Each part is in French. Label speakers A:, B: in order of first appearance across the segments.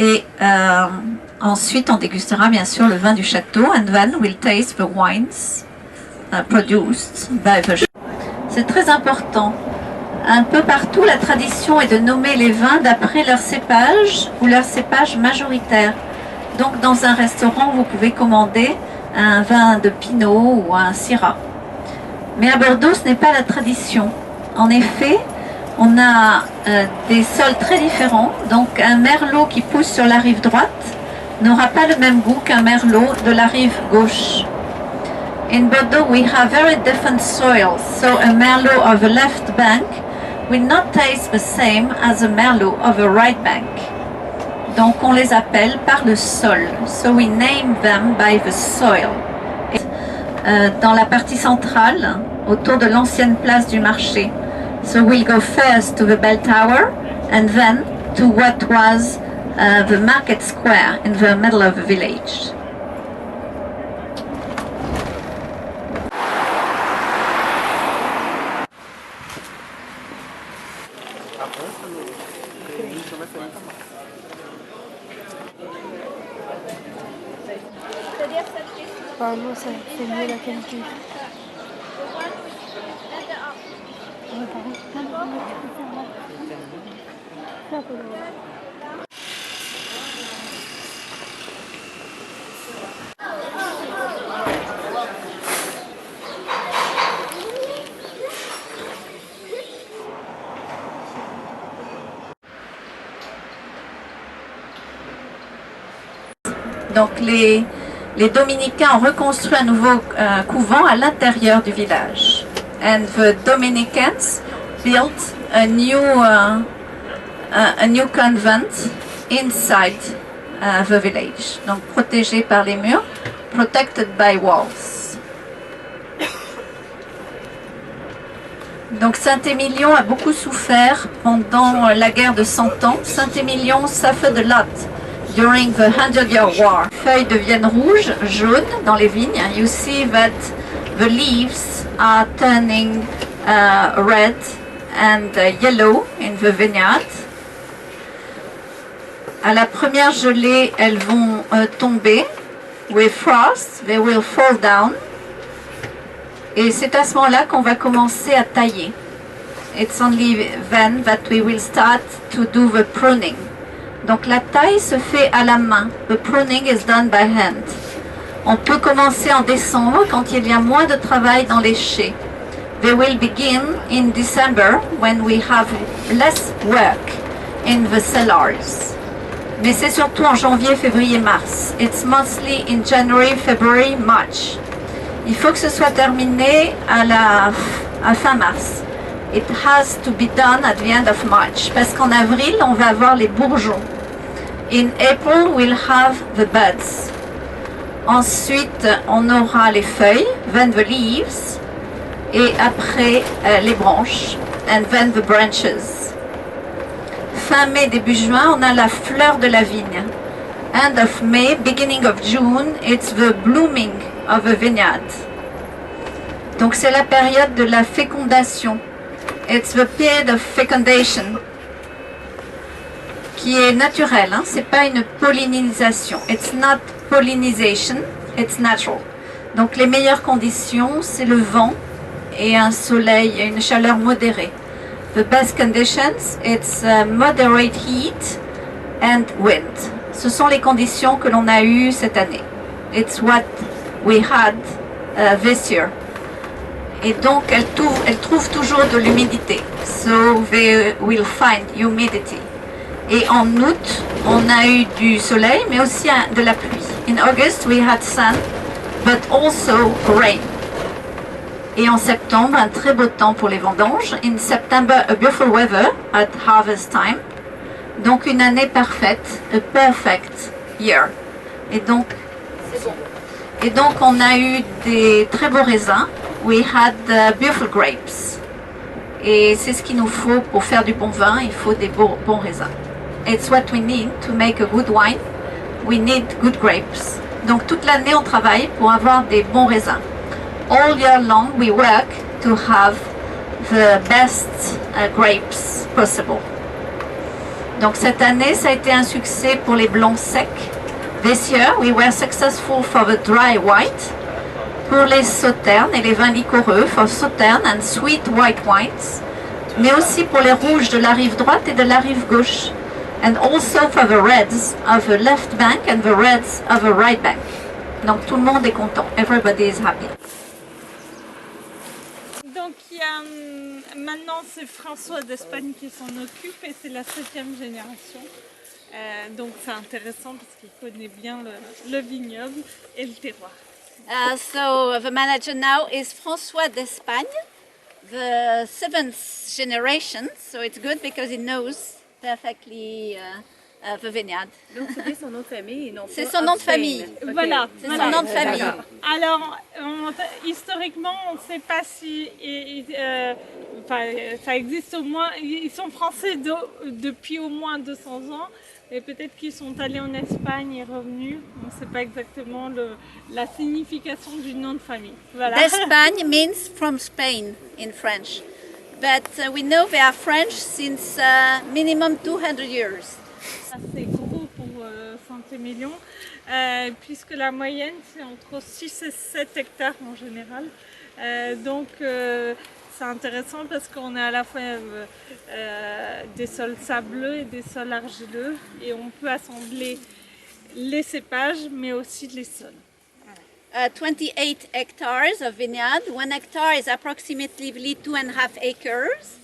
A: Et ensuite, on dégustera bien sûr le vin du château. And then we'll taste the wines produced by the. C'est très important. Un peu partout, la tradition est de nommer les vins d'après leur cépage ou leur cépage majoritaire. Donc, dans un restaurant, vous pouvez commander un vin de Pinot ou un Syrah. Mais à Bordeaux, ce n'est pas la tradition. En effet, on a des sols très différents. Donc, un merlot qui pousse sur la rive droite n'aura pas le même goût qu'un merlot de la rive gauche. In Bordeaux, we have very different soils. So, a merlot of a left bank will not taste the same as a merlot of a right bank. Donc, on les appelle par le sol. So, we name them by the soil. Dans la partie centrale, autour de l'ancienne place du marché. So we'll go first to the bell tower and then to what was the market square in the middle of the village.
B: Apparemment, ça fait mieux la qualité.
A: Donc les Dominicains ont reconstruit un nouveau couvent à l'intérieur du village. And the Dominicans built a new convent inside the village. Donc protégé par les murs, protected by walls. Donc Saint-Émilion a beaucoup souffert pendant la guerre de 100 ans. Saint-Émilion suffered a lot during the 100-Year War. Les feuilles deviennent rouges, jaunes dans les vignes. You see that the leaves are turning red and yellow in the vineyard. À la première gelée, elles vont tomber. With frost, they will fall down. Et c'est à ce moment-là qu'on va commencer à tailler. It's only then that we will start to do the pruning. Donc la taille se fait à la main. The pruning is done by hand. On peut commencer en décembre quand il y a moins de travail dans les chais. They will begin in December when we have less work in the cellars. Mais c'est surtout en janvier, février, mars. It's mostly in January, February, March. Il faut que ce soit terminé à fin mars. It has to be done at the end of March. Parce qu'en avril, on va avoir les bourgeons. In April, we'll have the buds. Ensuite, on aura les feuilles, then the leaves. Et après, les branches. And then the branches. Fin mai, début juin, on a la fleur de la vigne. End of May, beginning of June, it's the blooming of a vineyard. Donc c'est la période de la fécondation. It's the period of fecundation. Qui est naturelle, hein? C'est pas une pollinisation. It's not pollinization, it's natural. Donc les meilleures conditions, c'est le vent et un soleil et une chaleur modérée. The best conditions, it's moderate heat and wind. Ce sont les conditions que l'on a eues cette année. It's what we had this year. Et donc, elle trouve toujours de l'humidité. So, they will find humidity. Et en août, on a eu du soleil, mais aussi de la pluie. In August, we had sun, but also rain. Et en septembre, un très beau temps pour les vendanges. In September, a beautiful weather at harvest time. Donc, une année parfaite, a perfect year. Et donc, on a eu des très beaux raisins. We had beautiful grapes. Et c'est ce qu'il nous faut pour faire du bon vin, il faut des bons raisins. It's what we need to make a good wine. We need good grapes. Donc toute l'année on travaille pour avoir des bons raisins. All year long we work to have the best grapes possible. Donc cette année, ça a été un succès pour les blancs secs. This year, we were successful for the dry white. Pour les sauternes et les vins liquoreux, for Sauternes and sweet white wines. Mais aussi pour les rouges de la rive droite et de la rive gauche. And also for the reds of the left bank and the reds of the right bank. Donc tout le monde est content. Everybody is happy.
C: Donc il y a, maintenant c'est François d'Espagne qui s'en occupe et c'est la 7e génération. Donc c'est intéressant parce qu'il connaît bien le vignoble et le terroir.
A: So the manager now is François d'Espagne, the 7th generation. So it's good because he knows perfectly the vineyard.
D: Donc c'est son nom de famille et non
A: C'est son nom de famille.
D: Okay.
C: Voilà.
A: C'est son nom de famille.
C: Alors, historiquement, on ne sait pas si ça existe au moins. Ils sont français depuis au moins 200 ans, et peut-être qu'ils sont allés en Espagne et revenus. On ne sait pas exactement la signification du nom de famille. Voilà.
A: D'Espagne means from Spain in French, but we know they are French since minimum 200 years.
C: C'est gros pour Saint-Émilion, puisque la moyenne c'est entre 6 et 7 hectares en général. Donc c'est intéressant parce qu'on a à la fois des sols sableux et des sols argileux et on peut assembler les cépages mais aussi les sols.
A: 28 hectares of vineyard. 1 hectare is approximately 2.5 acres,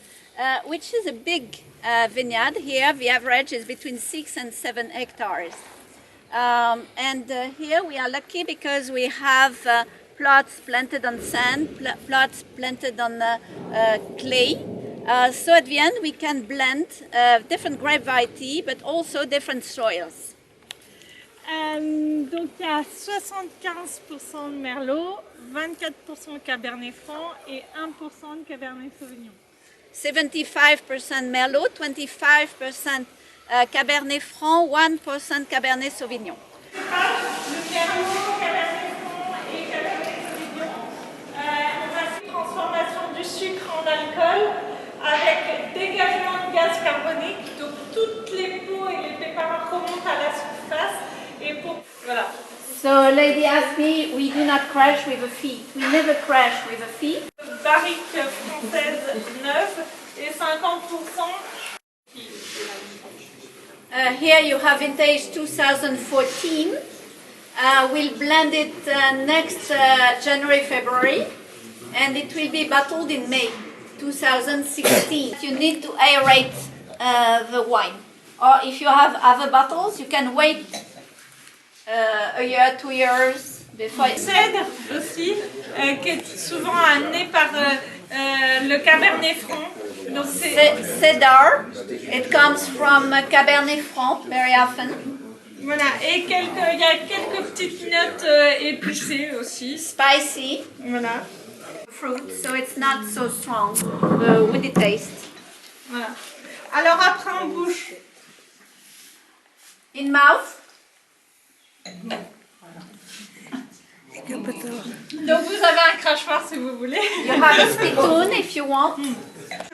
A: which is a big vineyard. Here the average is between 6 and 7 hectares. And here we are lucky because we have plots planted on sand, plots planted on clay. So at the end we can blend different grape variety but also different soils.
C: Donc il y a 75% de Merlot, 24% Cabernet Franc et 1% de Cabernet Sauvignon.
A: 75% Merlot, 25% Cabernet Franc, 1% Cabernet Sauvignon.
C: Le Merlot, Cabernet Franc et Cabernet Sauvignon, on a fait une transformation du sucre en alcool avec dégagement de gaz carbonique. Donc toutes les peaux et les pépins remontent à la surface. Et voilà.
A: So lady asked me, we do not crash with the feet. We never crash with the feet.
C: Barrique française neuve et 50%.
A: Here you have vintage 2014. We'll blend it next January, February, and it will be bottled in May 2016. You need to aerate the wine. Or if you have other bottles, you can wait a year, 2 years before.
C: Cèdre aussi, qui est souvent amené par le Cabernet Franc. Donc
A: Cedar, it comes from Cabernet Franc very often.
C: Voilà, et il y a quelques petites notes épicées aussi.
A: Spicy.
C: Voilà.
A: Fruit, so it's not so strong, the woody taste.
C: Voilà. Alors après on bouche.
A: In mouth.
C: Donc vous avez un crachoir si vous voulez.
A: You have a spittoon if you want.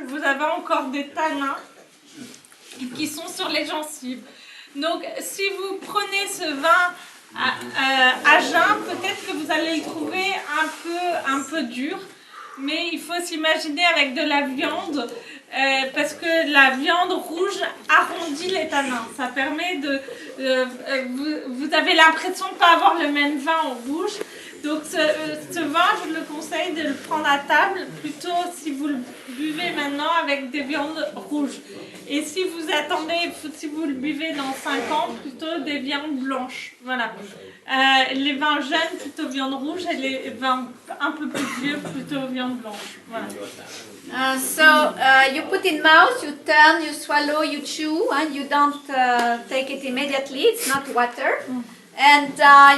C: Vous avez encore des tanins qui sont sur les gencives. Donc si vous prenez ce vin à jeun, peut-être que vous allez le trouver un peu dur. Mais il faut s'imaginer avec de la viande, parce que la viande rouge arrondit les tanins. Ça permet vous avez l'impression de ne pas avoir le même vin en bouche. Donc ce vin, je le conseille de le prendre à table, plutôt si vous le buvez maintenant avec des viandes rouges. Et si vous attendez, si vous le buvez dans 5 ans, plutôt des viandes blanches. Voilà. Les vins jeunes, plutôt viande rouge, et les vins un peu plus vieux, plutôt viande blanche. Voilà.
A: So you put in mouth, you turn, you swallow, you chew, and you don't take it immediately. It's not water. And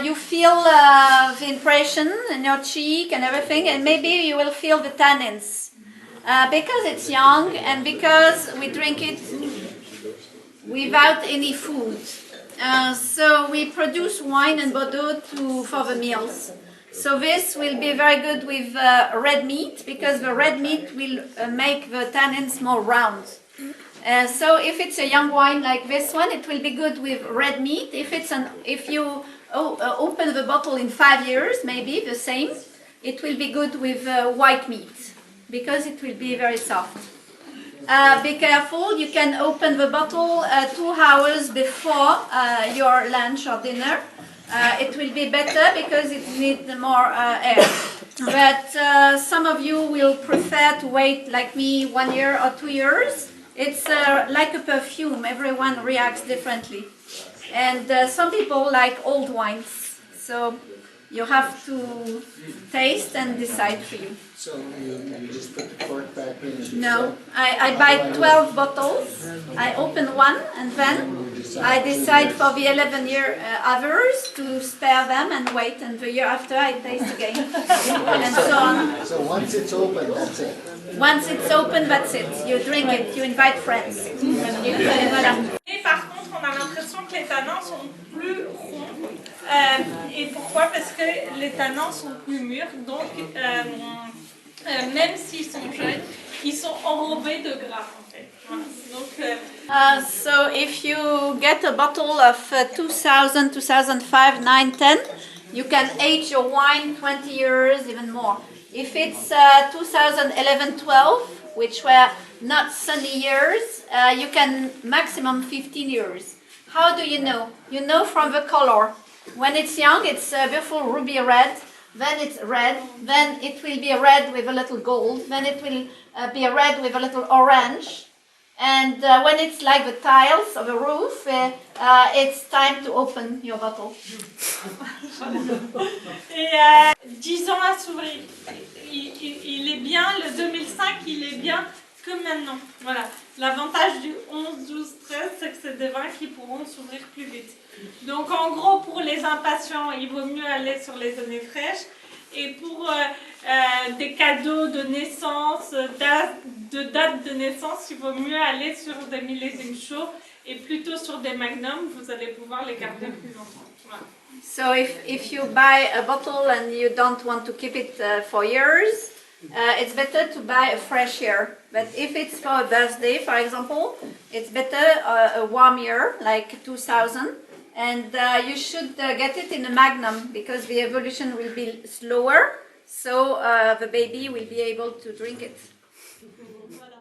A: you feel the impression in your cheek and everything, and maybe you will feel the tannins. Because it's young and because we drink it without any food. So we produce wine and Bordeaux for the meals. So this will be very good with red meat, because the red meat will make the tannins more round. So if it's a young wine like this one, it will be good with red meat. If you open the bottle in 5 years, maybe the same, it will be good with white meat because it will be very soft. Be careful, you can open the bottle 2 hours before your lunch or dinner. It will be better because it needs more air. But some of you will prefer to wait like me 1 year or 2 years. It's like a perfume, everyone reacts differently. And some people like old wines, so you have to taste and decide for you.
E: So you just put the cork back in?
A: No, I buy 12 bottles, I open one and then I decide for the 11-year others to spare them and wait, and the year after I taste again, and so on.
E: So once it's open, that's it?
A: Once it's open, that's it. You drink it, you invite friends. Voilà.
C: Et par contre, on a l'impression que les tanins sont plus ronds. Et pourquoi? Parce que les tanins sont plus mûrs, donc même s'ils sont jeunes, ils sont enrobés de gras en fait. Voilà. Donc,
A: So if you get a bottle of 2000, 2005, 9, 10, you can age your wine 20 years, even more. If it's 2011, 12, which were not sunny years, you can maximum 15 years. How do you know? You know from the color. When it's young, it's a beautiful ruby red. Then it's red. Then it will be red with a little gold. Then it will be red with a little orange. And when it's like the tiles of a roof, it's time to open your bottle.
C: Et 10 ans à s'ouvrir. Il est bien, le 2005, il est bien que maintenant. Voilà. L'avantage du 11, 12, 13, c'est que c'est des vins qui pourront s'ouvrir plus vite. Donc en gros, pour les impatients, il vaut mieux aller sur les années fraîches. Et pour des cadeaux de naissance, de date de naissance, il vaut mieux aller sur des millésimes chauds et plutôt sur des magnums, vous allez pouvoir les garder plus longtemps. Voilà.
A: So if you buy a bottle and you don't want to keep it for years, it's better to buy a fresh year. But if it's for a birthday, for example, it's better a warm year, like 2000. And you should get it in a magnum because the evolution will be slower, so the baby will be able to drink it.